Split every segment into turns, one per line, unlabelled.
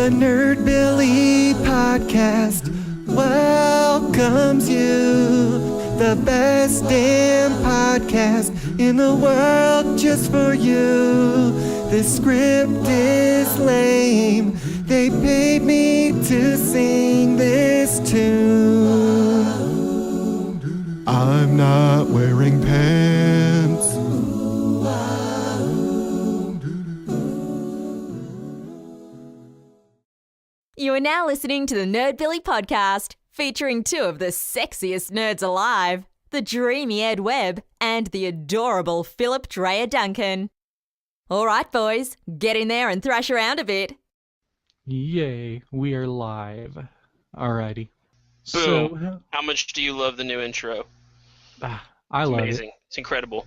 The Nerdbilly Podcast welcomes you. The best damn podcast in the world just for you. The script is lame. They paid me to sing this tune. I'm not wearing pants.
You are now listening to the Nerdbilly Podcast, featuring two of the sexiest nerds alive, the dreamy Ed Webb and the adorable Philip Dreyer Duncan. All right, boys, get in there and thrash around a bit.
Yay, we are live. Alrighty.
Boom.
So,
How much do you love the new intro?
I love
Amazing.
it.
It's incredible.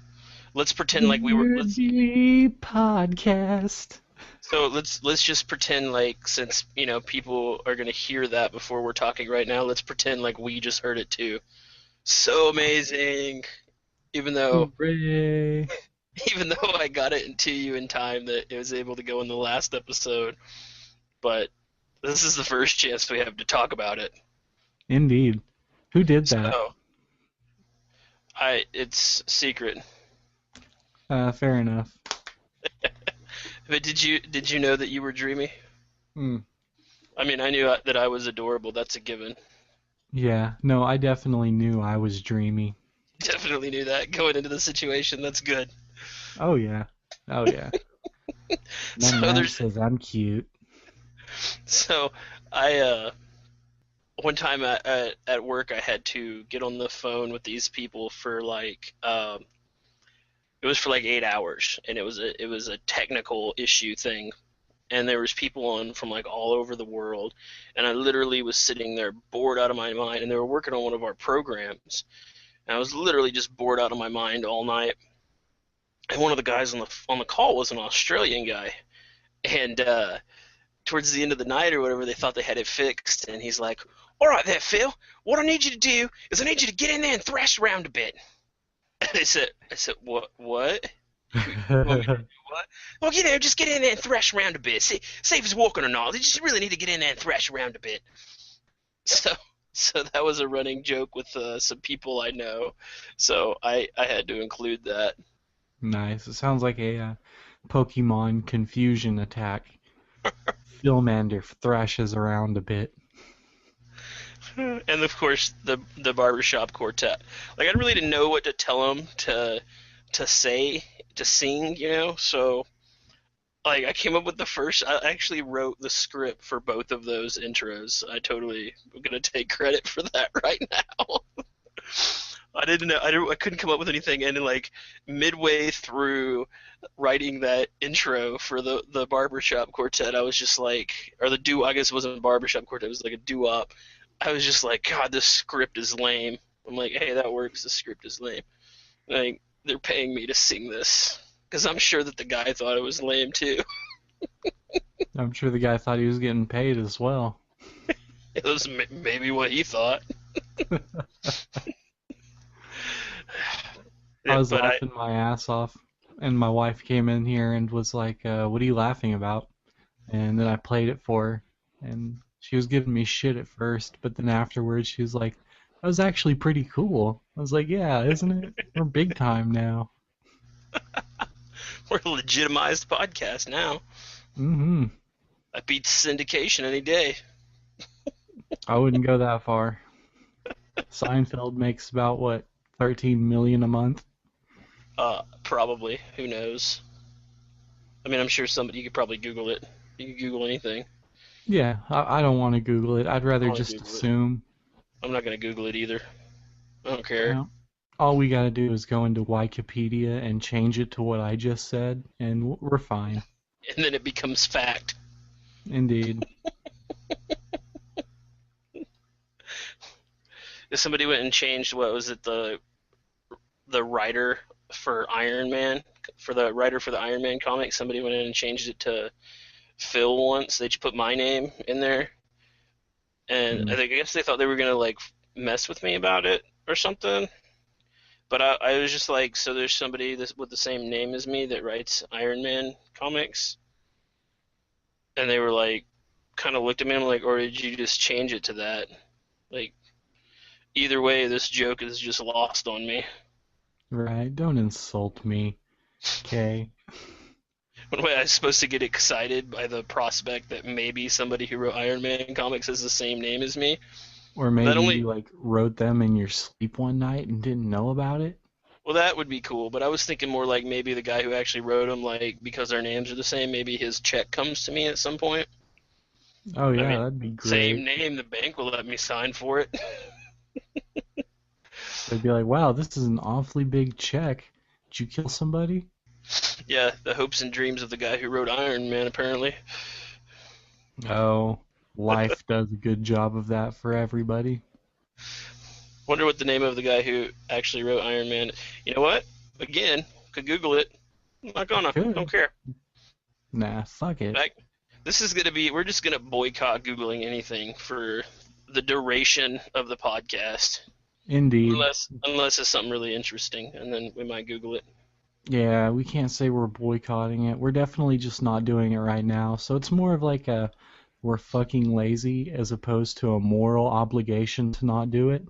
Let's pretend like we were.
Nerdbilly Podcast.
So let's just pretend like, since people are gonna hear that before we're talking right now, let's pretend like we just heard it too. So amazing. Even though
Hooray.
I got it into you in time that it was able to go in the last episode, but this is the first chance we have to talk about it.
Indeed. Who did that?
So, it's secret.
Fair enough.
But did you know that you were dreamy?
Hmm.
I mean, I knew that I was adorable. That's a given.
Yeah, no, I definitely knew I was dreamy.
Definitely knew that going into the situation. That's good.
Oh yeah. Oh yeah. My
So
mom
there's
says I'm cute.
so I one time at work I had to get on the phone with these people for it was for like 8 hours, and it was a technical issue thing, and there was people on from like all over the world, and I literally was sitting there bored out of my mind, and they were working on one of our programs, and I was literally just bored out of my mind all night. And one of the guys on the call was an Australian guy, and towards the end of the night or whatever, they thought they had it fixed, and he's like, "All right there, Phil, what I need you to do is I need you to get in there and thrash around a bit." And I said, what? You want me to do what? Well, just get in there and thrash around a bit. See if he's walking or not. You just really need to get in there and thrash around a bit. So that was a running joke with some people I know. So I had to include that.
Nice. It sounds like a Pokemon confusion attack. Philmander thrashes around a bit.
And of course the barbershop quartet. Like, I really didn't know what to tell them to sing, So like, I came up with I actually wrote the script for both of those intros. I totally am gonna take credit for that right now. I didn't know. I couldn't come up with anything, and then, like, midway through writing that intro for the barbershop quartet, I was just like, or the doo. I guess it wasn't a barbershop quartet. It was like a doo-wop. I was just like, God, this script is lame. I'm like, hey, that works. The script is lame. Like, they're paying me to sing this, because I'm sure that the guy thought it was lame too.
I'm sure the guy thought he was getting paid as well.
It was maybe what he thought.
I was laughing my ass off, and my wife came in here and was like, what are you laughing about? And then I played it for her, and she was giving me shit at first, but then afterwards she was like, that was actually pretty cool. I was like, yeah, isn't it? We're big time now.
We're a legitimized podcast now.
Mm-hmm.
That beats syndication any day.
I wouldn't go that far. Seinfeld makes about, what, $13 million a month?
Probably. Who knows? I mean, I'm sure you could probably Google it. You can Google anything.
Yeah, I don't want to Google it. I'd rather just
Google it.
assume.
I'm not going to Google it either. I don't care.
You know, all we gotta do is go into Wikipedia and change it to what I just said, and we're fine.
And then it becomes fact.
Indeed.
If somebody went and changed, what was it, the writer for Iron Man, for the writer for the Iron Man comic, somebody went in and changed it to Phil once. They just put my name in there, and I guess they thought they were gonna like mess with me about it or something. But I was just like, so there's somebody with the same name as me that writes Iron Man comics, and they were like, kind of looked at me and I'm like, or did you just change it to that? Like, either way, this joke is just lost on me.
Right, don't insult me, okay?
What am I supposed to get excited by the prospect that maybe somebody who wrote Iron Man comics has the same name as me?
Or maybe you like wrote them in your sleep one night and didn't know about it?
Well, that would be cool, but I was thinking more like maybe the guy who actually wrote them, like, because their names are the same, maybe his check comes to me at some point.
Oh yeah,
I mean,
that'd be great.
Same name, the bank will let me sign for it.
They'd be like, wow, this is an awfully big check. Did you kill somebody?
Yeah, the hopes and dreams of the guy who wrote Iron Man, apparently.
Oh, life does a good job of that for everybody.
Wonder what the name of the guy who actually wrote Iron Man. You know what? Again, could Google it. I'm not gonna.
Could.
Don't care.
Nah, fuck it.
This is gonna be. We're just gonna boycott Googling anything for the duration of the podcast.
Indeed.
Unless it's something really interesting, and then we might Google it.
Yeah, we can't say we're boycotting it. We're definitely just not doing it right now. So it's more of like we're fucking lazy as opposed to a moral obligation to not do it.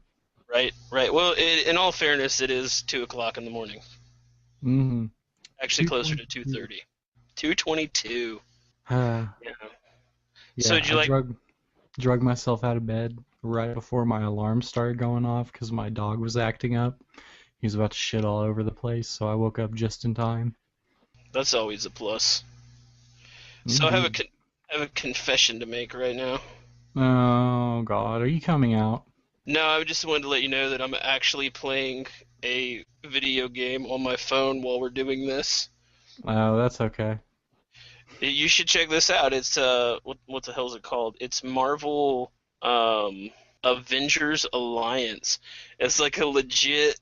Right. Well, in all fairness, it is 2 o'clock in the morning.
Mm-hmm.
Actually, closer to 2:30. 2:22. Yeah. So did you
drug myself out of bed right before my alarm started going off because my dog was acting up. He was about to shit all over the place, so I woke up just in time.
That's always a plus. So I have a confession to make right now.
Oh God, are you coming out?
No, I just wanted to let you know that I'm actually playing a video game on my phone while we're doing this.
Oh, that's okay.
You should check this out. It's what the hell is it called? It's Marvel Avengers Alliance. It's like a legit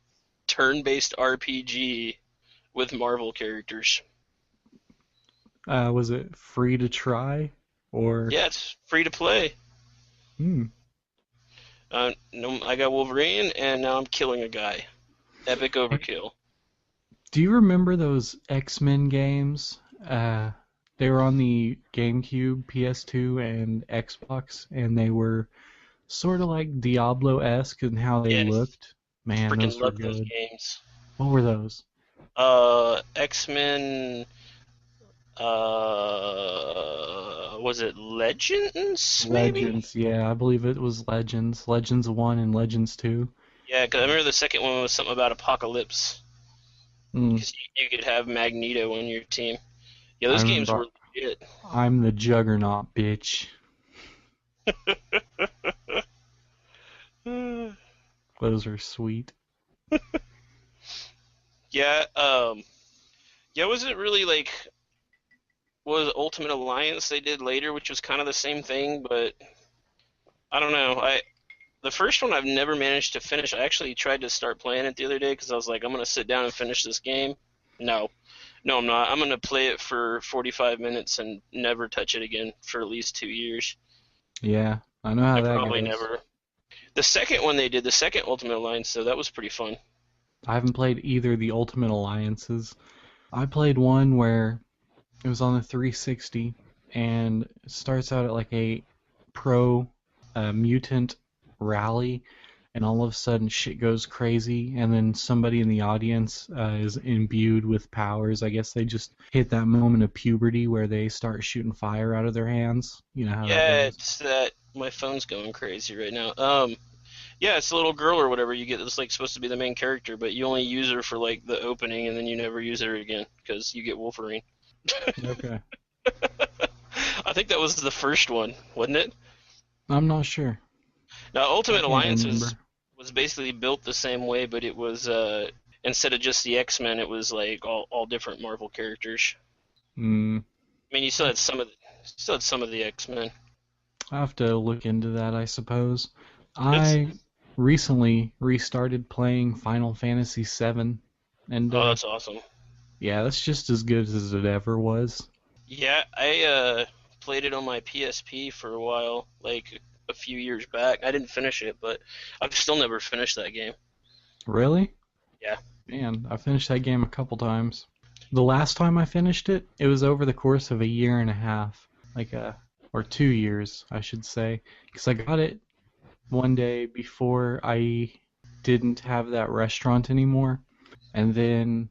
turn-based RPG with Marvel characters.
Was it free to try, or?
Yeah, it's free to play. No, I got Wolverine, and now I'm killing a guy. Epic overkill.
Do you remember those X-Men games? They were on the GameCube, PS2, and Xbox, and they were sort of like Diablo-esque in how they looked. Man, those were good.
Those games.
What were those?
X-Men. Was it Legends? Maybe?
Legends, yeah, I believe it was Legends. Legends 1 and Legends 2.
Yeah, because I remember the second one was something about Apocalypse. Because you could have Magneto on your team. Yeah, those games were legit.
I'm the Juggernaut, bitch. Those are sweet.
Yeah, was it really like... What was Ultimate Alliance they did later, which was kind of the same thing, but... I don't know, the first one I've never managed to finish. I actually tried to start playing it the other day because I was like, I'm going to sit down and finish this game. No, I'm not. I'm going to play it for 45 minutes and never touch it again for at least 2 years.
Yeah, I know how that
probably
goes.
Never. The second one they did, the second Ultimate Alliance, so that was pretty fun.
I haven't played either of the Ultimate Alliances. I played one where it was on the 360, and it starts out at like a pro mutant rally, and all of a sudden shit goes crazy, and then somebody in the audience is imbued with powers. I guess they just hit that moment of puberty where they start shooting fire out of their hands. You know how that goes?
It's that my phone's going crazy right now. Yeah, it's a little girl or whatever you get that's like supposed to be the main character, but you only use her for like the opening, and then you never use her again because you get Wolverine.
Okay.
I think that was the first one, wasn't it?
I'm not sure.
Now, Ultimate Alliance
remember.
was basically built the same way, but it was instead of just the X-Men, it was like all different Marvel characters. I mean, you still had some of the X-Men.
I have to look into that, I suppose. I recently restarted playing Final Fantasy VII, and
that's awesome.
Yeah, that's just as good as it ever was.
Yeah, I played it on my PSP for a while, like a few years back. I didn't finish it, but I've still never finished that game.
Really?
Yeah.
Man, I finished that game a couple times. The last time I finished it, it was over the course of a year and a half. Like or 2 years, I should say, because I got it one day before I didn't have that restaurant anymore, and then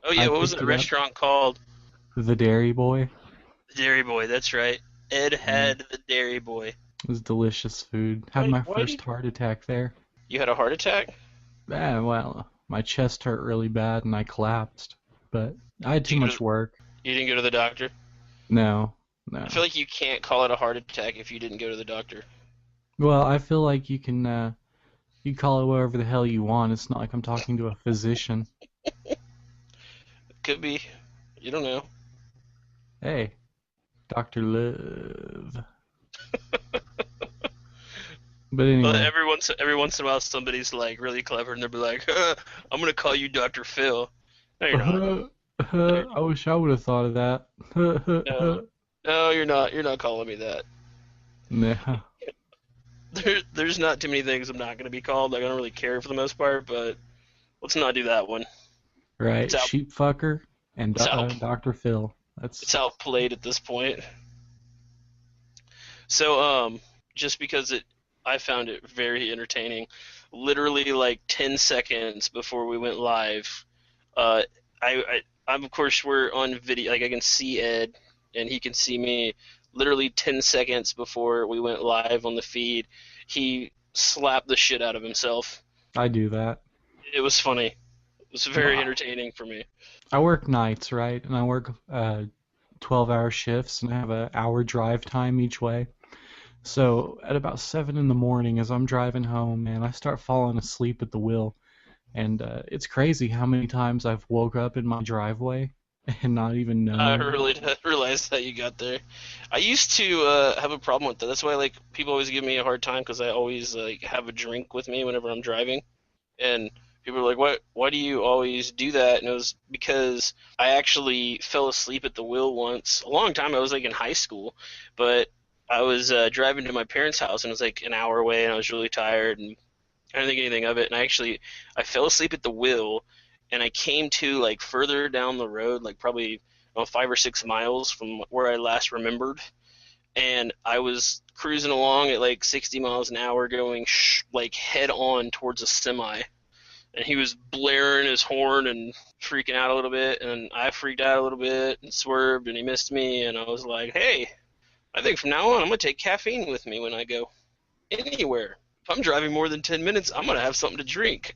Oh yeah,
I
what was
picked
that
it up,
restaurant called?
the Dairy Boy.
The Dairy Boy. That's right. Ed
Yeah,
had the Dairy Boy.
it was delicious food. Had
Why?
my
Why
first
did
heart attack there.
you had a heart attack?
Well, my chest hurt really bad and I collapsed, but I had
Did
too
you go
much work.
You didn't go to the doctor?
No,
I
no.
feel like you can't call it a heart attack if you didn't go to the doctor.
Well, I feel like you call it whatever the hell you want. It's not like I'm talking to a physician.
Could be. You don't know.
Hey, Dr. Love. But
Well,
anyway,
every once in a while, somebody's like really clever, and they'll be like, "I'm gonna call you Dr. Phil." No, you're not.
I wish I would have thought of that.
No, no, you're not. You're not calling me that.
Nah.
There's not too many things I'm not gonna be called. Like, I don't really care for the most part, but let's not do that one.
Right,
It's out.
sheep fucker and
It's out.
Dr. Phil.
It's outplayed at this point. So, just because I found it very entertaining. Literally, like 10 seconds before we went live, I'm of course we're on video. Like I can see Ed, and he can see me. Literally 10 seconds before we went live on the feed, he slapped the shit out of himself.
I do that.
It was funny. It was very
Wow.
entertaining for me.
I work nights, right? And I work 12-hour shifts, and I have an hour drive time each way. So at about 7 in the morning, as I'm driving home, man, I start falling asleep at the wheel. And it's crazy how many times I've woke up in my driveway and not even
I
known.
really didn't realize that you got there. I used to have a problem with that. That's why like people always give me a hard time because I always like have a drink with me whenever I'm driving, and people are like, Why do you always do that?" And it was because I actually fell asleep at the wheel once. A long time. I was like in high school, but I was driving to my parents' house and it was like an hour away, and I was really tired and I didn't think anything of it. And I fell asleep at the wheel, and I came to like further down the road, like probably 5 or 6 miles from where I last remembered, and I was cruising along at like 60 miles an hour, going like head on towards a semi, and he was blaring his horn and freaking out a little bit, and I freaked out a little bit and swerved, and he missed me, and I was like, hey, I think from now on I'm gonna take caffeine with me when I go anywhere. If I'm driving more than 10 minutes, I'm gonna have something to drink.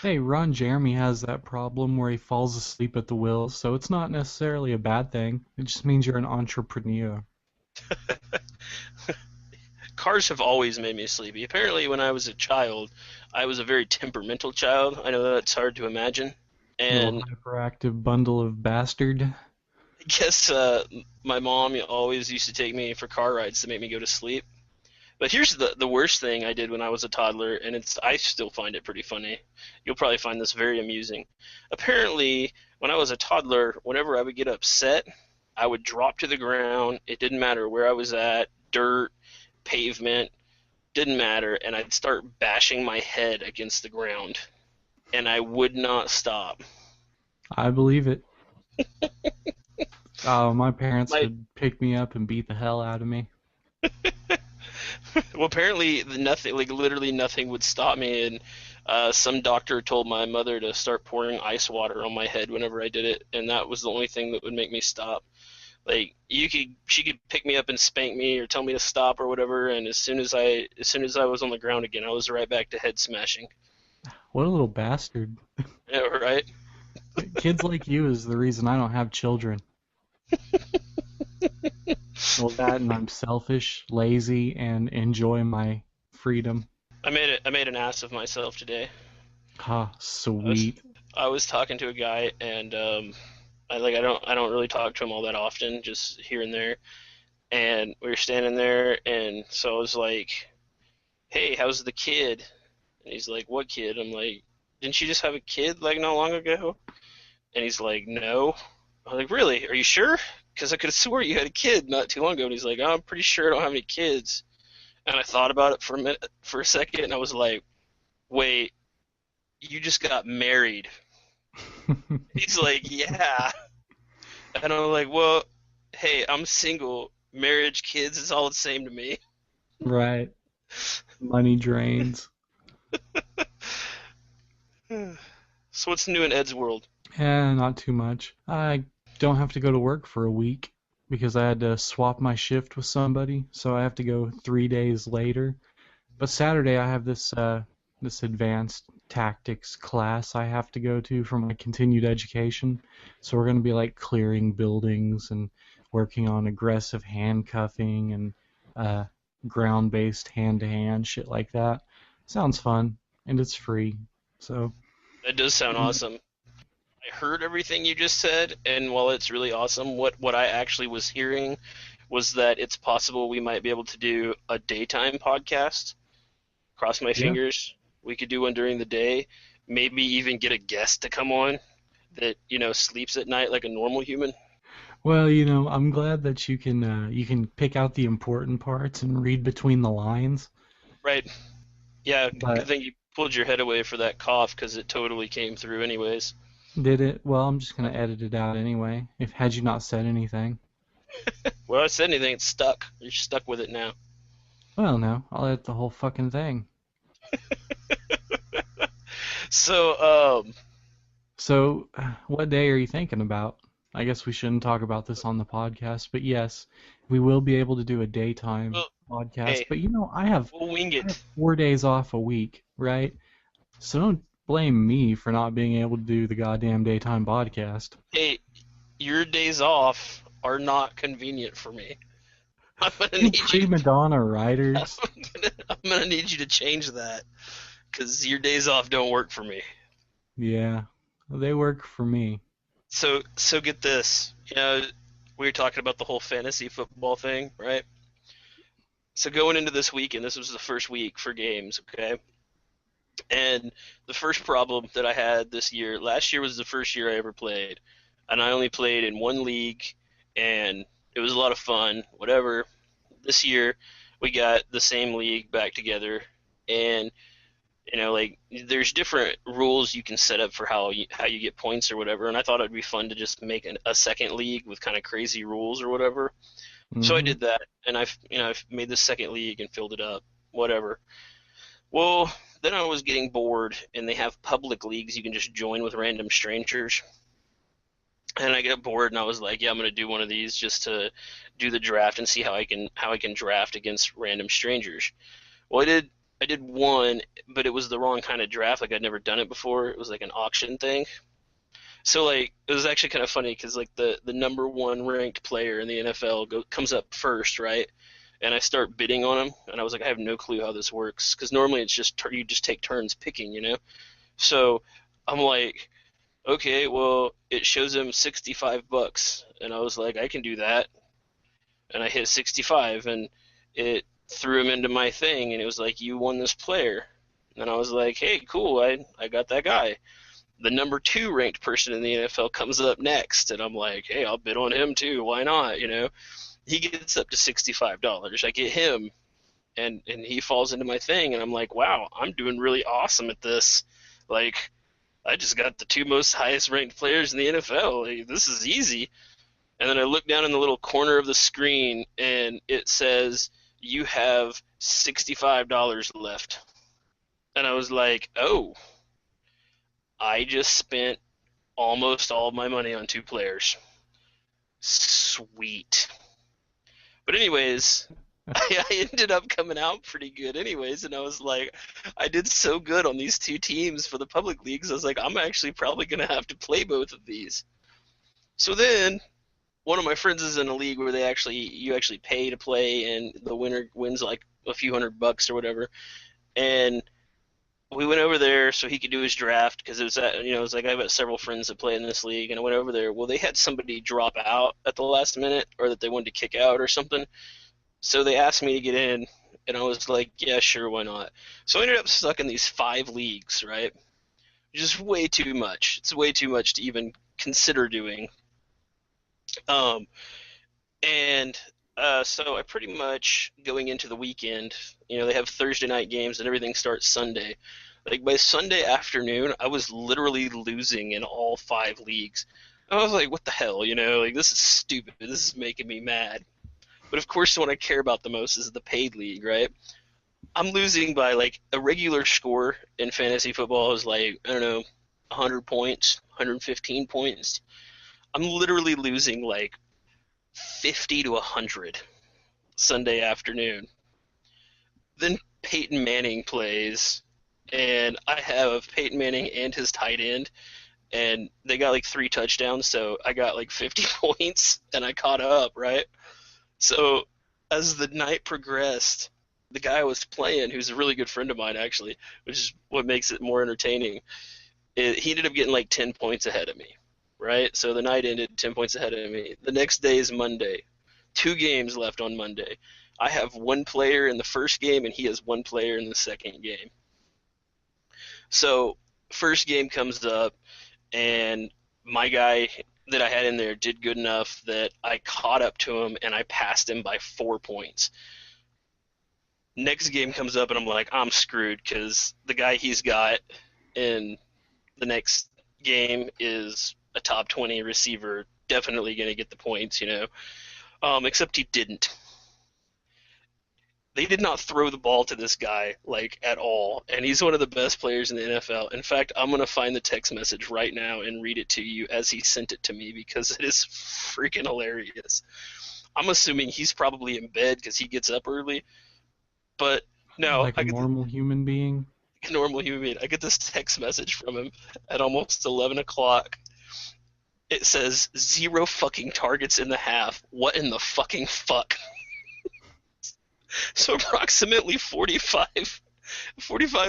Hey, Ron Jeremy has that problem where he falls asleep at the wheel, so it's not necessarily a bad thing. It just means you're an entrepreneur.
Cars have always made me sleepy. Apparently, when I was a child, I was a very temperamental child. I know that's hard to imagine. And
Little hyperactive bundle of bastard.
I guess my mom always used to take me for car rides to make me go to sleep. But here's the worst thing I did when I was a toddler, and I still find it pretty funny. You'll probably find this very amusing. Apparently, when I was a toddler, whenever I would get upset, I would drop to the ground. It didn't matter where I was at, dirt, pavement, didn't matter, and I'd start bashing my head against the ground, and I would not stop.
I believe it. Oh, my parents
My
would pick me up and beat the hell out of me.
Well, apparently literally nothing would stop me, and some doctor told my mother to start pouring ice water on my head whenever I did it, and that was the only thing that would make me stop. Like she could pick me up and spank me or tell me to stop or whatever, and as soon as I was on the ground again, I was right back to head smashing.
What a little bastard.
Yeah, right.
Kids like you is the reason I don't have children. Well, that and I'm selfish, lazy, and enjoy my freedom.
I made an ass of myself today.
Ha, sweet.
I was talking to a guy, and I don't really talk to him all that often, just here and there. And we were standing there, and so I was like, "Hey, how's the kid?" And he's like, "What kid?" I'm like, "Didn't you just have a kid like not long ago?" And he's like, "No." I'm like, "Really? Are you sure? Because I could have swore you had a kid not too long ago." And he's like, "I'm pretty sure I don't have any kids." And I thought about it for a second, and I was like, "Wait, you just got married?" He's like, "Yeah." And I'm like, "Well, hey, I'm single, marriage, kids, it's all the same to me.
Right. Money drains.
So what's new in Ed's world?
Yeah, not too much. I don't have to go to work for a week because I had to swap my shift with somebody, so I have to go 3 days later. But Saturday I have this advanced tactics class I have to go to for my continued education. So we're going to be like clearing buildings and working on aggressive handcuffing and ground-based hand-to-hand shit like that. Sounds fun, and it's free. So
That does sound awesome. I heard everything you just said, and while it's really awesome, what I actually was hearing was that it's possible we might be able to do a daytime podcast. Cross my fingers. We could do one during the day. Maybe even get a guest to come on that, sleeps at night like a normal human.
well, I'm glad that you can pick out the important parts and read between the lines.
Right. Yeah, good
But
thing you pulled your head away for that cough because it totally came through anyways.
did it? Well, I'm just gonna edit it out anyway. If had you not said anything.
Well, I said anything, it's stuck. You're stuck with it now.
Well, no, I'll edit the whole fucking thing.
So,
So, what day are you thinking about? I guess we shouldn't talk about this on the podcast, but yes, we will be able to do a daytime
well,
podcast.
hey,
But I have
we'll wing it.
4 days off a week, right? So don't blame me for not being able to do the goddamn daytime podcast.
Hey, your days off are not convenient for me. I'm gonna
You
need you.
prima donna writers.
I'm gonna need you to change that, because your days off don't work for me.
Yeah, they work for me.
So get this. We were talking about the whole fantasy football thing, right? So going into this weekend, this was the first week for games, okay? And the first problem that I had this year, last year was the first year I ever played, and I only played in one league, and it was a lot of fun, whatever. This year, we got the same league back together, and there's different rules you can set up for how you get points or whatever, and I thought it'd be fun to just make a second league with kind of crazy rules or whatever. So I did that, and I've made this second league and filled it up, whatever. Well, then I was getting bored, and they have public leagues you can just join with random strangers. And I got bored, and I was like, yeah, I'm gonna do one of these just to do the draft and see how I can draft against random strangers. Well, I did one, but it was the wrong kind of draft. Like, I'd never done it before. It was like an auction thing. So, like, it was actually kind of funny because, like, the number one ranked player in the NFL comes up first, right? And I start bidding on him, and I was like, I have no clue how this works because normally it's just you just take turns picking. So I'm like, okay, well, it shows him $65, and I was like, I can do that, and I hit 65, and it threw him into my thing, and it was like, you won this player, and I was like, hey, cool, I got that guy. The number 2 ranked person in the NFL comes up next, and I'm like, hey, I'll bid on him too, why not, He gets up to $65. I get him, and he falls into my thing, and I'm like, wow, I'm doing really awesome at this. Like, I just got the 2 most highest ranked players in the NFL. Like, this is easy. And then I look down in the little corner of the screen, and it says, you have $65 left. And I was like, oh, I just spent almost all of my money on 2 players. Sweet. But anyways, I ended up coming out pretty good anyways, and I was like, I did so good on these 2 teams for the public leagues, I was like, I'm actually probably going to have to play both of these. So then, one of my friends is in a league where you actually pay to play, and the winner wins like a few $100 or whatever, and we went over there so he could do his draft, because it was like I've got several friends that play in this league, and I went over there. Well, they had somebody drop out at the last minute, or that they wanted to kick out or something. So they asked me to get in, and I was like, yeah, sure, why not? So I ended up stuck in these 5 leagues, right? Just way too much. It's way too much to even consider doing. So I pretty much, going into the weekend, they have Thursday night games and everything starts Sunday. Like, by Sunday afternoon, I was literally losing in all 5 leagues. I was like, what the hell, like, this is stupid. This is making me mad. But of course, the one I care about the most is the paid league, right? I'm losing by like a regular score in fantasy football is like, I don't know, 100 points, 115 points. I'm literally losing like 50 to 100 Sunday afternoon. Then Peyton Manning plays, and I have Peyton Manning and his tight end, and they got like 3 touchdowns, so I got like 50 points, and I caught up, right? So as the night progressed, the guy I was playing, who's a really good friend of mine actually, which is what makes it more entertaining, he ended up getting like 10 points ahead of me, right? So the night ended 10 points ahead of me. The next day is Monday. 2 games left on Monday. I have 1 player in the first game, and he has 1 player in the second game. So first game comes up, and my guy that I had in there did good enough that I caught up to him, and I passed him by 4 points. Next game comes up, and I'm like, I'm screwed because the guy he's got in the next game is a top 20 receiver, definitely going to get the points, you know. Except he didn't. They did not throw the ball to this guy, like, at all, and he's one of the best players in the NFL. In fact, I'm going to find the text message right now and read it to you as he sent it to me because it is freaking hilarious. I'm assuming he's probably in bed because he gets up early, but no.
Like a normal human being?
Normal human being. I get this text message from him at almost 11 o'clock. It says, 0 fucking targets in the half. What in the fucking fuck? So approximately 45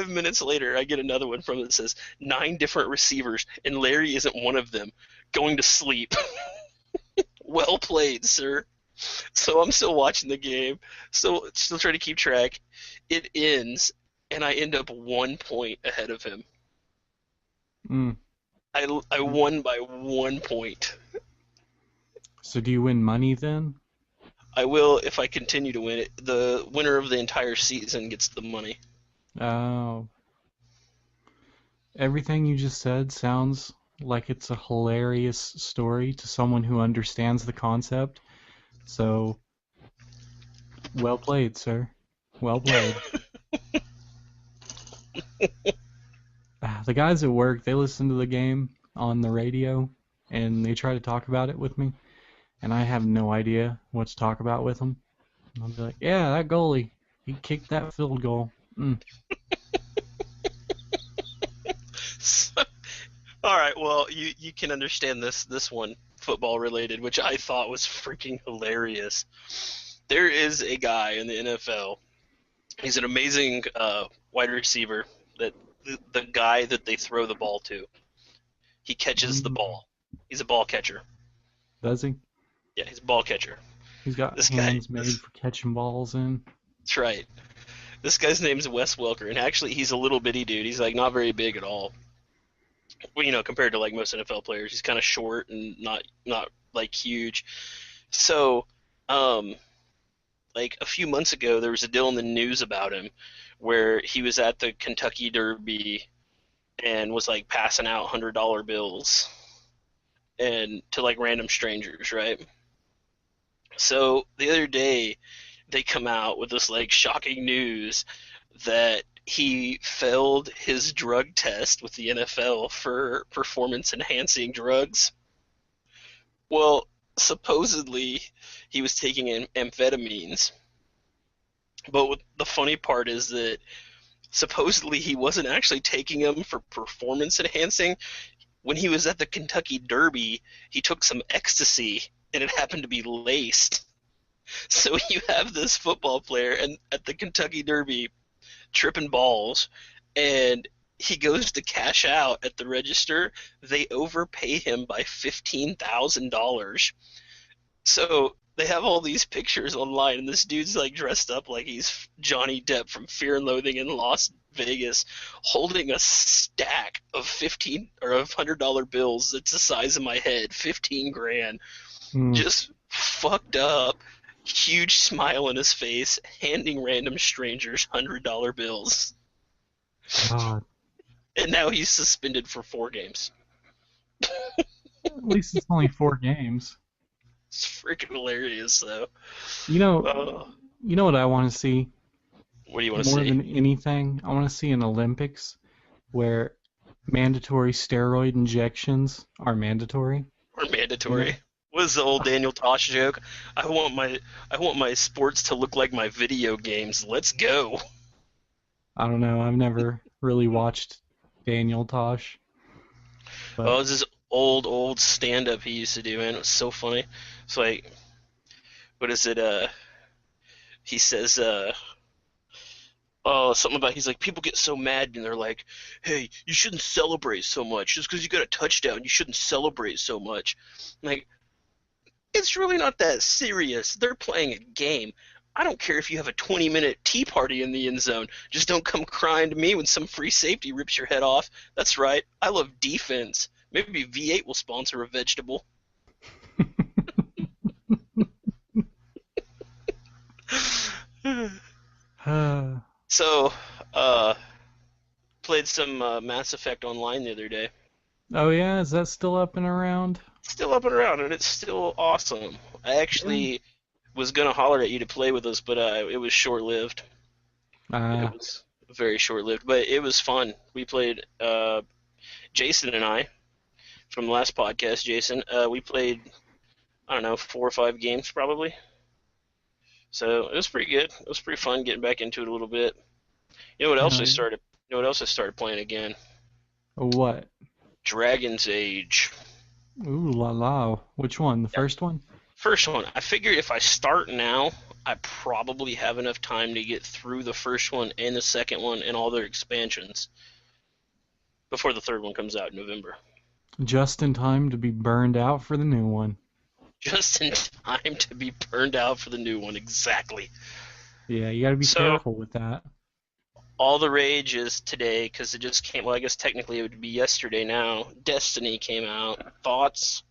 minutes later, I get another one from him that says, 9 different receivers, and Larry isn't one of them. Going to sleep. Well played, sir. So I'm still watching the game, still trying to keep track. It ends, and I end up 1 point ahead of him. I won by 1 point.
So do you win money then?
I will if I continue to win it. The winner of the entire season gets the money.
Oh. Everything you just said sounds like it's a hilarious story to someone who understands the concept. So, well played, sir. Well played. The guys at work, they listen to the game on the radio, and they try to talk about it with me, and I have no idea what to talk about with them. I'll be like, yeah, that goalie, he kicked that field goal.
So, all right, well, you can understand this one, football related, which I thought was freaking hilarious. There is a guy in the NFL. He's an amazing wide receiver. That the guy that they throw the ball to, he catches the ball. He's a ball catcher.
Does he?
Yeah, he's a ball catcher.
He's got hands made for catching balls in.
That's right. This guy's name's Wes Welker, and actually he's a little bitty dude. He's like not very big at all. Well, you know, compared to like most NFL players, he's kind of short and not like huge. So, like a few months ago, there was a deal in the news about him where he was at the Kentucky Derby and was like passing out $100 bills and to like random strangers, right? So the other day, they come out with this like shocking news that he failed his drug test with the NFL for performance-enhancing drugs. Well, supposedly he was taking amphetamines. But the funny part is that supposedly he wasn't actually taking them for performance-enhancing. When he was at the Kentucky Derby, he took some ecstasy, and it happened to be laced. So you have this football player and at the Kentucky Derby tripping balls, and he goes to cash out at the register. They overpay him by $15,000. So they have all these pictures online, and this dude's like dressed up like he's Johnny Depp from Fear and Loathing in Las Vegas, holding a stack of $100 bills that's the size of my head, 15 grand, just fucked up. Huge smile on his face, handing random strangers $100 bills.
God.
And now he's suspended for 4 games.
At least it's only 4 games.
It's freaking hilarious, though.
You know,
Uh,
you know what I want to see
what do you want to
more
see?
than anything? I want to see an Olympics where mandatory steroid injections are mandatory.
Or mandatory. What is the old Daniel Tosh joke? I want my sports to look like my video games. Let's go.
I don't know. I've never really watched Daniel Tosh,
Oh, it
but
was this old stand-up he used to do, man. It was so funny. It's like, what is it? He says, oh, something about, he's like, people get so mad and they're like, hey, you shouldn't celebrate so much. Just because you got a touchdown, you shouldn't celebrate so much. Like, it's really not that serious. They're playing a game. I don't care if you have a 20-minute tea party in the end zone. Just don't come crying to me when some free safety rips your head off. That's right. I love defense. Maybe V8 will sponsor a vegetable. So, played some Mass Effect Online the other day.
oh yeah, is that still up and around?
Still up and around, and it's still awesome. I actually was gonna holler at you to play with us, but it was short-lived. It was very short-lived, but it was fun. We played, Jason and I, from the last podcast, Jason, we played, I don't know, 4 or 5 games probably. So it was pretty good. It was pretty fun getting back into it a little bit. You know what else I started? You know what else I started playing again?
What?
Dragon's Age.
Ooh la la. Which one? The first one?
First one. I figured if I start now, I probably have enough time to get through the first one and the second one and all their expansions before the third one comes out in November.
Just in time to be burned out for the new one.
Just in time to be burned out for the new one, exactly.
Yeah, you gotta be careful with that.
All the rage is today, because it just came, well, I guess technically it would be yesterday now. Destiny came out. Thoughts?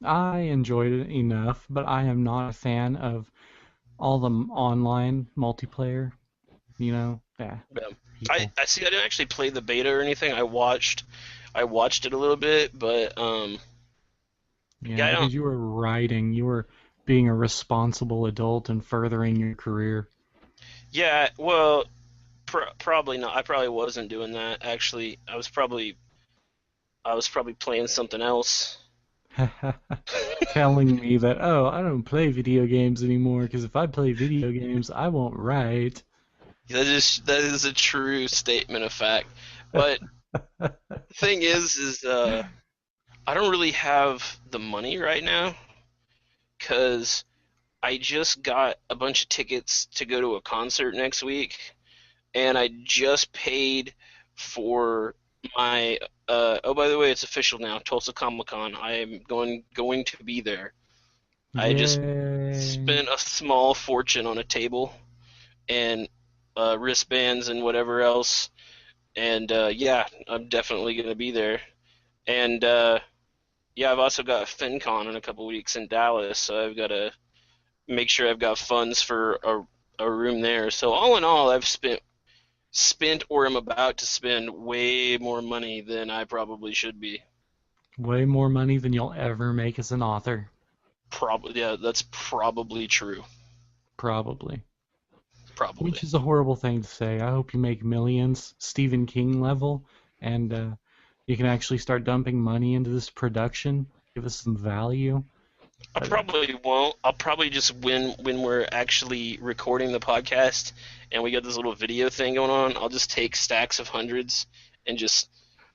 I enjoyed it enough, but I am not a fan of all the online multiplayer. You know? Yeah.
I see. I didn't actually play the beta or anything. I watched it a little bit, but
Yeah, because you were writing, you were being a responsible adult and furthering your career.
Yeah, well, probably not. I probably wasn't doing that. Actually, I was probably playing something else.
Telling me that, oh, I don't play video games anymore because if I play video games, I won't write.
That is a true statement of fact. But the thing is I don't really have the money right now because I just got a bunch of tickets to go to a concert next week, and I just paid for my oh, by the way, it's official now, Tulsa Comic-Con. I am going to be there. I just spent a small fortune on a table and wristbands and whatever else, and yeah, I'm definitely going to be there. And yeah, I've also got FinCon in a couple weeks in Dallas, so I've got to make sure I've got funds for a room there. So all in all, I've spent or am about to spend way more money than I probably should be.
Way more money than you'll ever make as an author.
Probably, yeah, that's probably true.
Probably.
Probably.
Which is a horrible thing to say. I hope you make millions, Stephen King level, and you can actually start dumping money into this production. Give us some value.
I probably won't. I'll probably just when we're actually recording the podcast and we got this little video thing going on, I'll just take stacks of hundreds and just,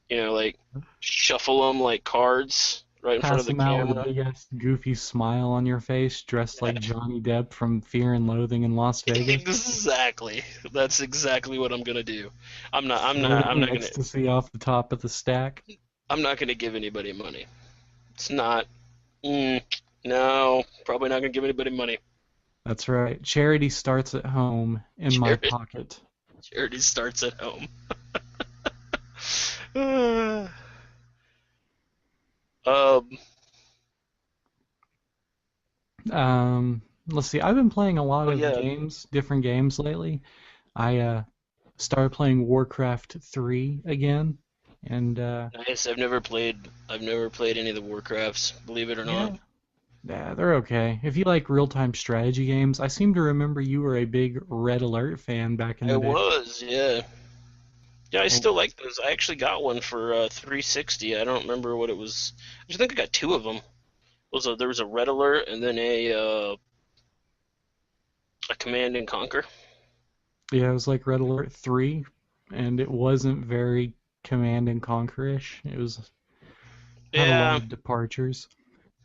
like shuffle them like cards right in front of the
Pass them out with
camera.
a big-ass goofy smile on your face, dressed like Johnny Depp from Fear and Loathing in Las Vegas.
Exactly. That's exactly what I'm gonna do. I'm not gonna
ecstasy off the top of the stack.
I'm not gonna give anybody money. It's not. No, probably not gonna give anybody money.
That's right. Charity starts at home in my pocket.
Charity starts at home.
Let's see. I've been playing a lot of
yeah.
different games lately. I started playing Warcraft 3 again, and
Nice. I've never played any of the Warcrafts, believe it or not.
Yeah, they're okay. If you like real-time strategy games, I seem to remember you were a big Red Alert fan back in
I
the day.
was, yeah. Yeah, I
Well,
still like those. I actually got one for 360. I don't remember what it was. I think I got two of them. There was a Red Alert and then a Command and Conquer.
yeah, it was like Red Alert 3, and it wasn't very Command and Conquer-ish. It was had a lot
Yeah.
of departures.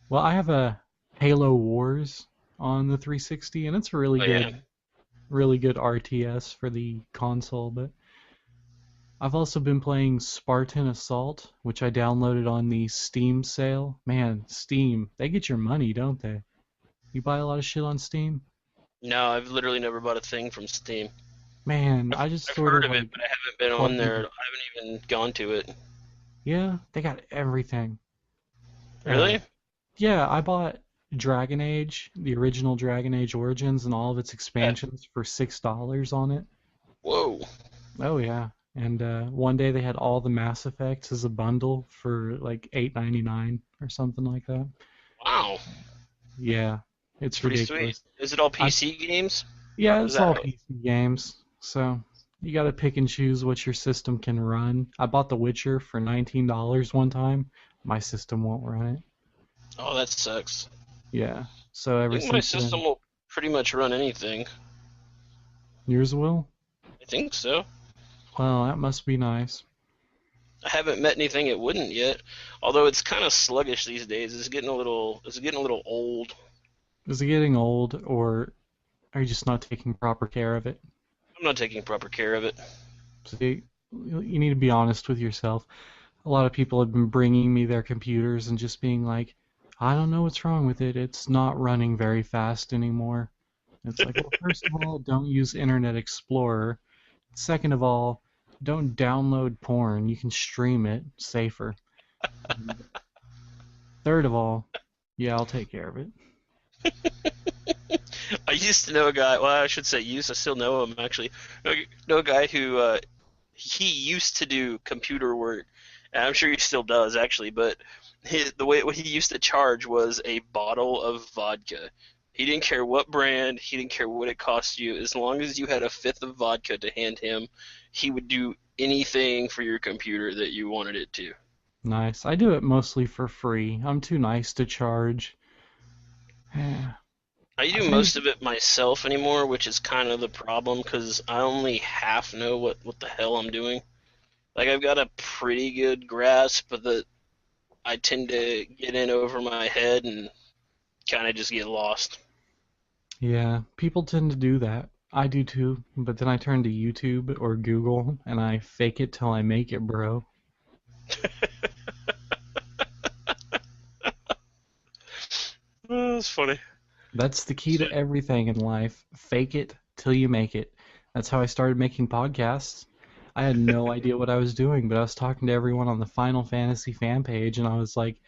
Well, I have a Halo Wars on the 360, and it's a
Oh yeah.
really good RTS for the console, but I've also been playing Spartan Assault, which I downloaded on the Steam sale. Man, Steam, they get your money, don't they? You buy a lot of shit on Steam?
No, I've literally never bought a thing from Steam.
Man,
I've,
I just
I've
sort
heard
of
of it,
like
but I haven't been on
plugged
there.
in.
I haven't even gone to it.
Yeah, they got everything. Uh,
Really?
yeah, I bought Dragon Age, the original Dragon Age Origins, and all of its
Yeah.
expansions for $6 on it.
Whoa.
Oh yeah, and one day they had all the Mass Effects as a bundle for like $8.99 or something like that.
Wow.
Yeah,
It's
it's
pretty sweet.
ridiculous.
Is it all
I
PC games?
Yeah,
Is
it's
that
all
how?
PC games, so you got to pick and choose what your system can run. I bought The Witcher for $19 one time. My system won't run it.
Oh, that sucks.
Yeah, so
I
ever
think my
since
system
then,
will pretty much run anything.
yours will?
I think so.
Well, that must be nice.
I haven't met anything it wouldn't yet. Although it's kind of sluggish these days. It's getting a little old.
Is it getting old, or are you just not taking proper care of it?
I'm not taking proper care of it.
See, you need to be honest with yourself. A lot of people have been bringing me their computers and just being like, I don't know what's wrong with it. It's not running very fast anymore. It's like, well, first of all, don't use Internet Explorer. Second of all, don't download porn. You can stream it safer. And third of all, yeah, I'll take care of it.
I used to know a guy. Well, I should say used. I still know him actually. Know a guy who he used to do computer work, and I'm sure he still does actually. But the way what he used to charge was a bottle of vodka. He didn't care what brand. He didn't care what it cost you. As long as you had a fifth of vodka to hand him, he would do anything for your computer that you wanted it to.
Nice. I do it mostly for free. I'm too nice to charge. Yeah.
I
I
do
think
most of it myself anymore, which is kind of the problem because I only half know what the hell I'm doing. Like I've got a pretty good grasp, but I tend to get in over my head and kind of just get lost.
Yeah, people tend to do that. I do too, but then I turn to YouTube or Google and I fake it till I make it, bro.
Oh, that's funny.
That's the key
So,
to everything in life. Fake it till you make it. That's how I started making podcasts. I had no idea what I was doing, but I was talking to everyone on the Final Fantasy fan page and I was like,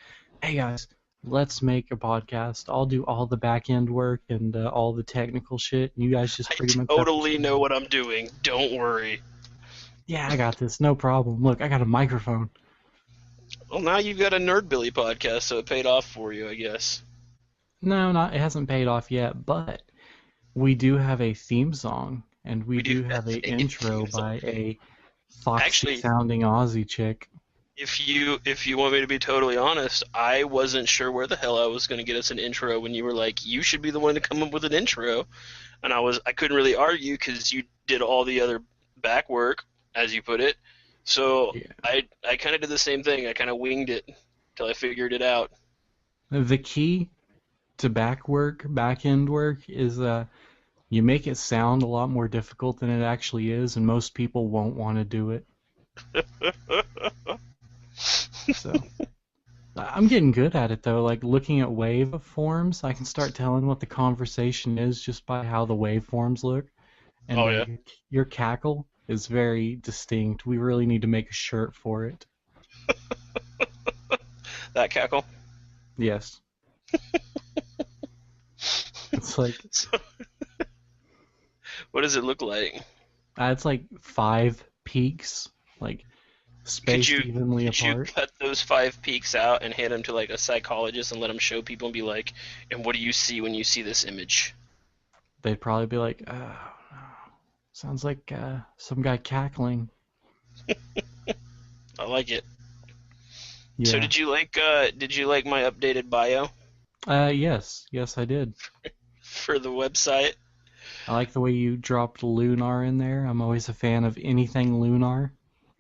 hey guys, let's make a podcast. I'll do all the back end work and all the technical shit, and you guys just
I
pretty much have to
totally
chill
know
out.
what I'm doing. Don't worry.
Yeah, I got this. No problem. Look, I got a microphone.
Well, now you've got a Nerdbilly podcast, so it paid off for you, I guess.
No, not it hasn't paid off yet, but we do have a theme song, and we
We do
do
have
have a
a
intro
theme song.
by a foxy
Actually,
sounding Aussie chick.
if you want me to be totally honest, I wasn't sure where the hell I was going to get us an intro when you were like, you should be the one to come up with an intro, and I couldn't really argue because you did all the other back work, as you put it. So
Yeah.
I kind of did the same thing. I kind of winged it till I figured it out.
The key to back end work is you make it sound a lot more difficult than it actually is, and most people won't want to do it. So I'm getting good at it though. Like looking at waveforms, I can start telling what the conversation is just by how the waveforms look. And
Oh yeah,
your cackle is very distinct. We really need to make a shirt for it.
that cackle.
Yes. It's like
So, what does it look like?
it's like 5 peaks. Like spaced evenly
could you
apart.
cut those 5 peaks out and hand them to like a psychologist and let them show people and be like, and what do you see when you see this image?
They'd probably be like, oh, no. Sounds like some guy cackling.
I like it.
Yeah.
So did you like my updated bio
Yes, I did.
for the website?
I like the way you dropped Lunar in there. I'm always a fan of anything Lunar.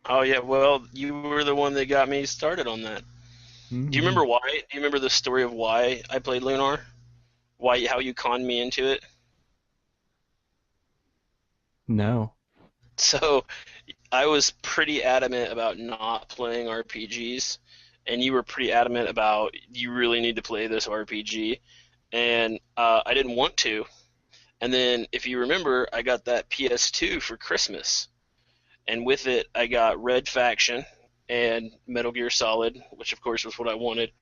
Oh yeah, well, you were the one that got me started on that.
Mm-hmm.
Do you remember why? Do you remember the story of why I played Lunar? How you conned me into it?
No.
So, I was pretty adamant about not playing RPGs, and you were pretty adamant about you really need to play this RPG, and I didn't want to. And then, if you remember, I got that PS2 for Christmas, and with it, I got Red Faction and Metal Gear Solid, which of course was what I wanted.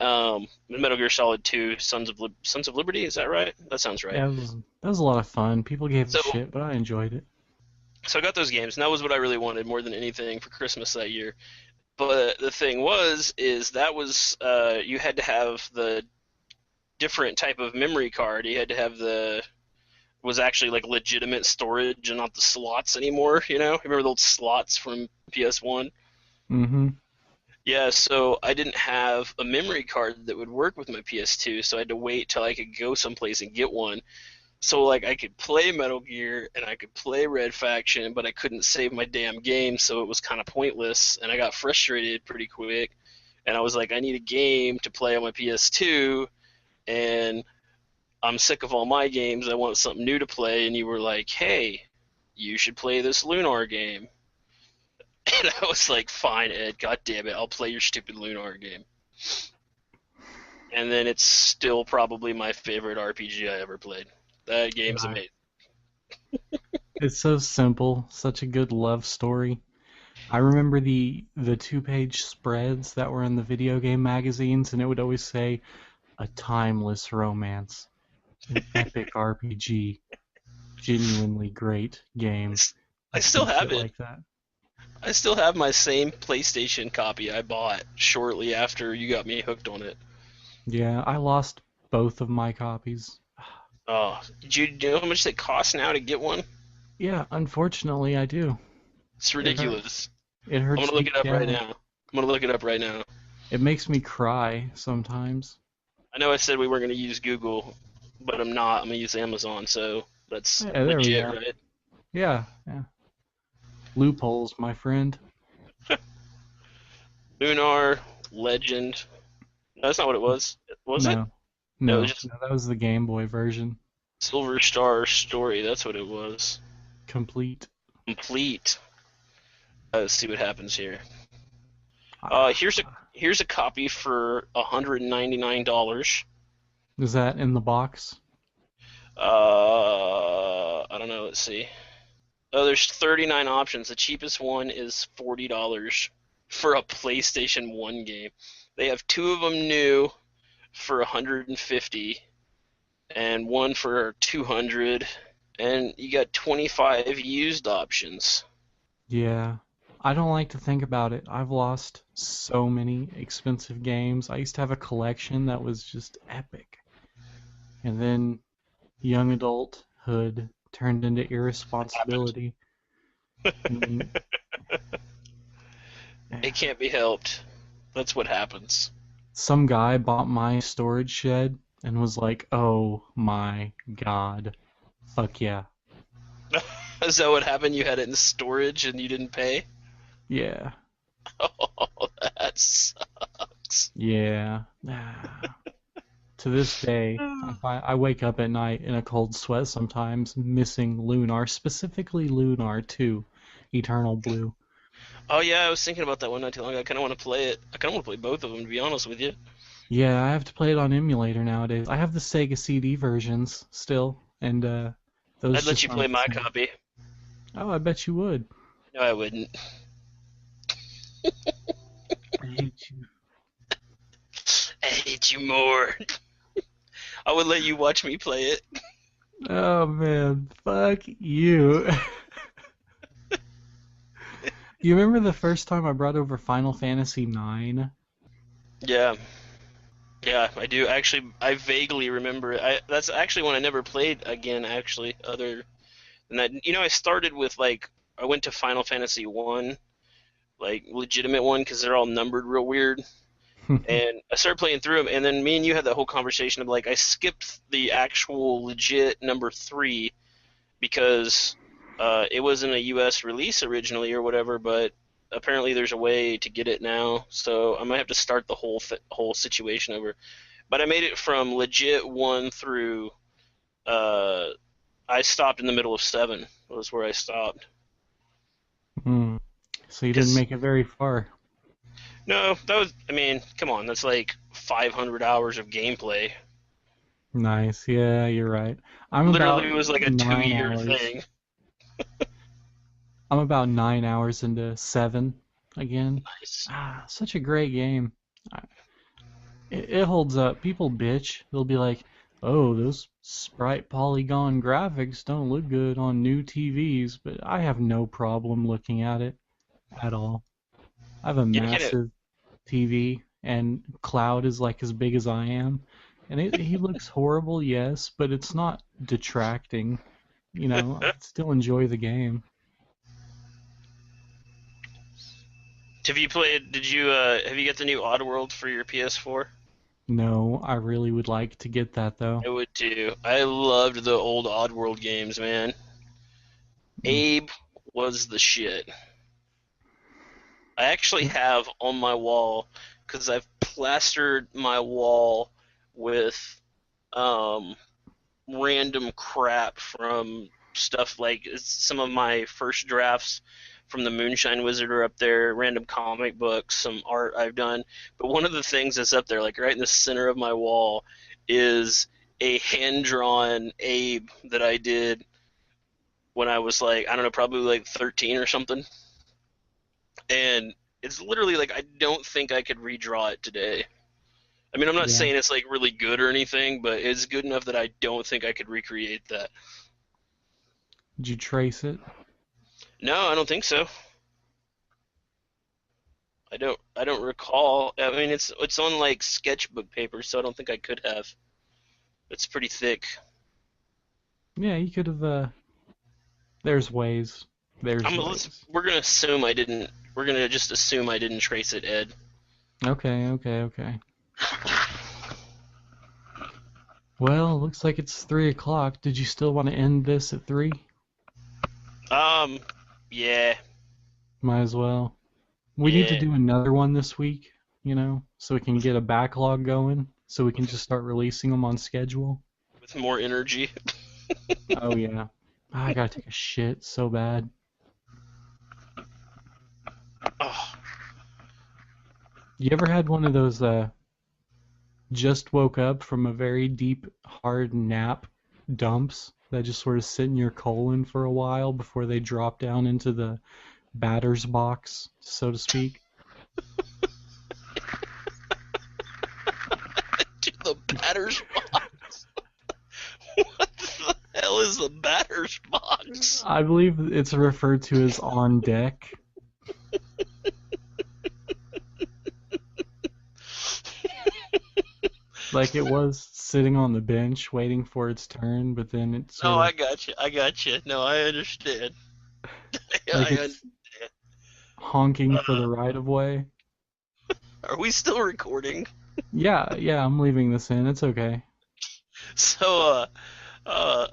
Metal Gear Solid 2, Sons of Liberty, is that right? That sounds right.
Yeah, that was a lot of fun. People gave a
So-
shit, but I enjoyed it.
So I got those games, and that was what I really wanted more than anything for Christmas that year. But the thing is that was you had to have the different type of memory card. You had to have was actually like legitimate storage and not the slots anymore. You know, remember those slots from PS1?
Mm-hmm.
Yeah, so I didn't have a memory card that would work with my PS2, so I had to wait till I could go someplace and get one. So like I could play Metal Gear and I could play Red Faction, but I couldn't save my damn game, so it was kind of pointless, and I got frustrated pretty quick. And I was like, I need a game to play on my PS2, and I'm sick of all my games. I want something new to play. And you were like, hey, you should play this Lunar game. And I was like, fine, Ed, god damn it, I'll play your stupid Lunar game. And then it's still probably my favorite RPG I ever played. That game's
Right.
amazing.
It's so simple, such a good love story. I remember the 2-page spreads that were in the video game magazines, and it would always say, a timeless romance, an epic RPG, genuinely great game.
I still
Some
have
shit
it.
like that.
I still have my same PlayStation copy I bought shortly after you got me hooked on it.
Yeah, I lost both of my copies.
Oh, did you know how much they cost now to get one?
Yeah, unfortunately, I do.
It's ridiculous.
It
I'm
hurts
gonna look
deep
it up right
down.
now. I'm gonna look it up right now.
It makes me cry sometimes.
I know I said we weren't gonna use Google, but I'm not. I'm gonna use Amazon, so that's
Yeah, there we
legit,
go.
right?
Yeah. Loopholes, my friend.
Lunar Legend. No, that's not what it was. Was it?
No,
No, it
no,
was just-
no, that was the Game Boy version.
Silver Star Story. That's what it was.
Complete.
Complete. Let's see what happens here.
Ah.
Here's a copy for $199.
Is that in the box?
I don't know. Let's see. Oh, there's 39 options. The cheapest one is $40 for a PlayStation 1 game. They have 2 of them new for $150 and one for $200, and you got 25 used options.
Yeah. I don't like to think about it. I've lost so many expensive games. I used to have a collection that was just epic. And then young adulthood turned into irresponsibility. And
It can't be helped. That's what happens.
some guy bought my storage shed and was like, "Oh my God. Fuck yeah."
Is that what happened? You had it in storage and you didn't pay?
Yeah.
Oh, that sucks.
Yeah. To this day, I wake up at night in a cold sweat sometimes, missing Lunar, specifically Lunar 2, Eternal Blue.
Oh yeah, I was thinking about that one not too long ago. I kind of want to play it. I kind of want to play both of them, to be honest with you.
Yeah, I have to play it on emulator nowadays. I have the Sega CD versions still, and those
I'd let
just
you play
aren't
my
the same.
copy.
Oh, I bet you would.
No, I wouldn't.
I hate you.
I hate you more. I would let you watch me play it.
Oh man, fuck you. You remember the first time I brought over Final Fantasy IX?
Yeah. Yeah, I do. Actually, I vaguely remember it. That's actually one I never played again, actually, other than that. I started with, I went to Final Fantasy 1, like, legitimate one, because they're all numbered real weird. And I started playing through them, and then me and you had that whole conversation of, like, I skipped the actual legit number 3 because it wasn't a U.S. release originally or whatever, but apparently there's a way to get it now, so I might have to start the whole situation over. But I made it from legit 1 through. I stopped in the middle of 7. Was where I stopped.
So you didn't make it very far.
No, that was. I mean, come on, that's like 500 hours of gameplay.
Nice. Yeah, you're right.
Literally, it was like a 2-year thing.
I'm about 9 hours into 7 again.
Nice.
Such a great game. It holds up. People bitch. They'll be like, oh, those sprite polygon graphics don't look good on new TVs, but I have no problem looking at it at all. I have a massive TV, and Cloud is like as big as I am. And he looks horrible, yes, but it's not detracting. I still enjoy the game.
Have you played? Have you got the new Oddworld for your PS4?
No, I really would like to get that though.
I would too. I loved the old Oddworld games, man. Abe was the shit. I actually have on my wall, because I've plastered my wall with random crap from stuff like some of my first drafts from the Moonshine Wizard are up there, random comic books, some art I've done. But one of the things that's up there, like right in the center of my wall, is a hand-drawn Abe that I did when I was like, I don't know, probably like 13 or something. And it's literally like, I don't think I could redraw it today. I mean, I'm not saying it's like really good or anything, but it's good enough that I don't think I could recreate that.
Did you trace it?
No, I don't think so. I don't recall. I mean, it's on like sketchbook paper, so I don't think I could have. It's pretty thick.
Yeah, you could have. There's ways. Ways.
We're gonna assume I didn't. We're gonna just assume I didn't trace it, Ed.
Okay. Well, looks like it's 3:00. Did you still want to end this at 3?
Yeah.
Might as well. We need to do another one this week, so we can get a backlog going, so we can just start releasing them on schedule.
With more energy.
Oh, yeah. I gotta take a shit so bad.
Oh.
You ever had one of those, just woke up from a very deep, hard nap dumps that just sort of sit in your colon for a while before they drop down into the batter's box, so to speak?
To the batter's box? What the hell is the batter's box?
I believe it's referred to as on deck. Like it was sitting on the bench waiting for its turn, but then it's.
Oh, I got you. No, I understand.
I understand. Honking for the right of way.
Are we still recording?
Yeah, I'm leaving this in. It's okay.
So, I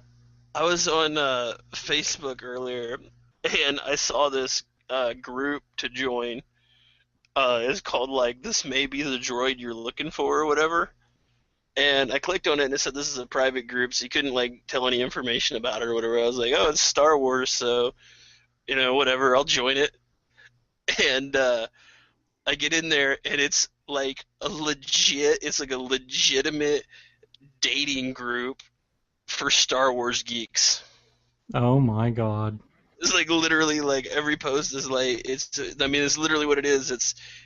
was on Facebook earlier, and I saw this group to join. It's called like "This May Be the Droid You're Looking For" or whatever. And I clicked on it and it said this is a private group, so you couldn't like tell any information about it or whatever. I was like, oh, it's Star Wars, so whatever, I'll join it. And I get in there and it's like a legitimate dating group for Star Wars geeks.
Oh my god.
It's like literally like every post is like it's literally what it is.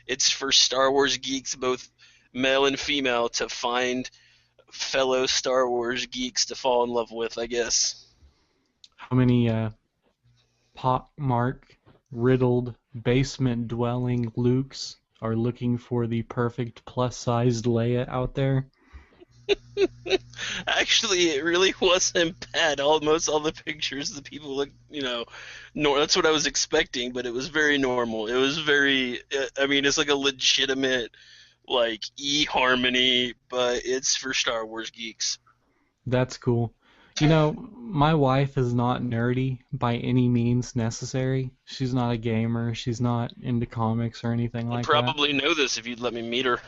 It's for Star Wars geeks, both male and female, to find fellow Star Wars geeks to fall in love with, I guess.
How many pockmark riddled, basement-dwelling Lukes are looking for the perfect plus-sized Leia out there.
Actually, it really wasn't bad. Almost all the pictures, the people look, that's what I was expecting, but it was very normal. It was very, I mean, it's like a legitimate, like, eHarmony, but it's for Star Wars geeks.
That's cool. You know, my wife is not nerdy by any means necessary. She's not a gamer. She's not into comics or anything like
I'd probably know this if you'd let me meet her.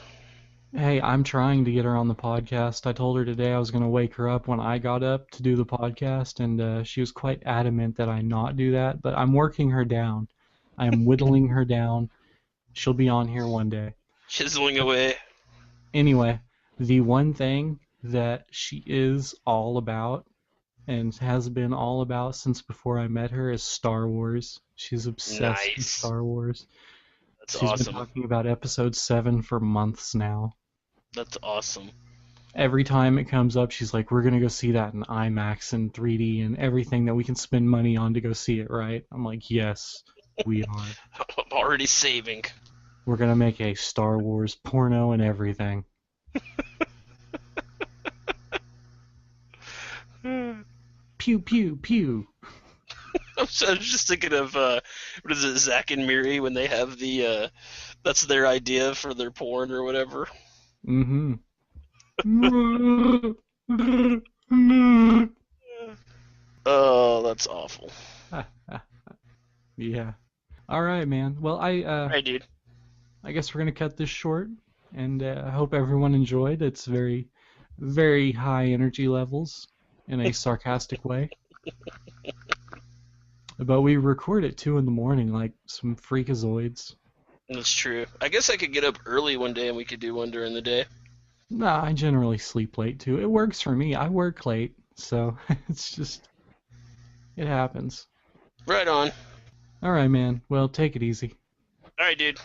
that. Hey, I'm trying to get her on the podcast. I told her today I was going to wake her up when I got up to do the podcast, and she was quite adamant that I not do that, but I'm working her down. I'm whittling her down. She'll be on here one day.
Chiseling away.
Anyway, the one thing that she is all about and has been all about since before I met her is Star Wars. She's obsessed with
Nice.
Star Wars.
That's
She's
awesome.
been talking about episode 7 for months now.
That's awesome.
Every time it comes up, she's like, we're going to go see that in IMAX and 3D and everything that we can spend money on to go see it, right? I'm like, yes, we are.
I'm already saving.
We're going to make a Star Wars porno and everything. Pew, pew, pew.
I was just thinking of, what is it, Zack and Miri, when they have that's their idea for their porn or whatever.
Mm-hmm.
Oh, that's awful.
Yeah. All right, man. Well,
Hey, dude.
I guess we're gonna cut this short, and I hope everyone enjoyed. It's very, very high energy levels in a sarcastic way. But we record at 2 a.m. like some freakazoids.
That's true. I guess I could get up early one day and we could do one during the day.
Nah, I generally sleep late too. It works for me. I work late, so it's just, it happens.
Right on.
All right, man. Well, take it easy.
All right, dude.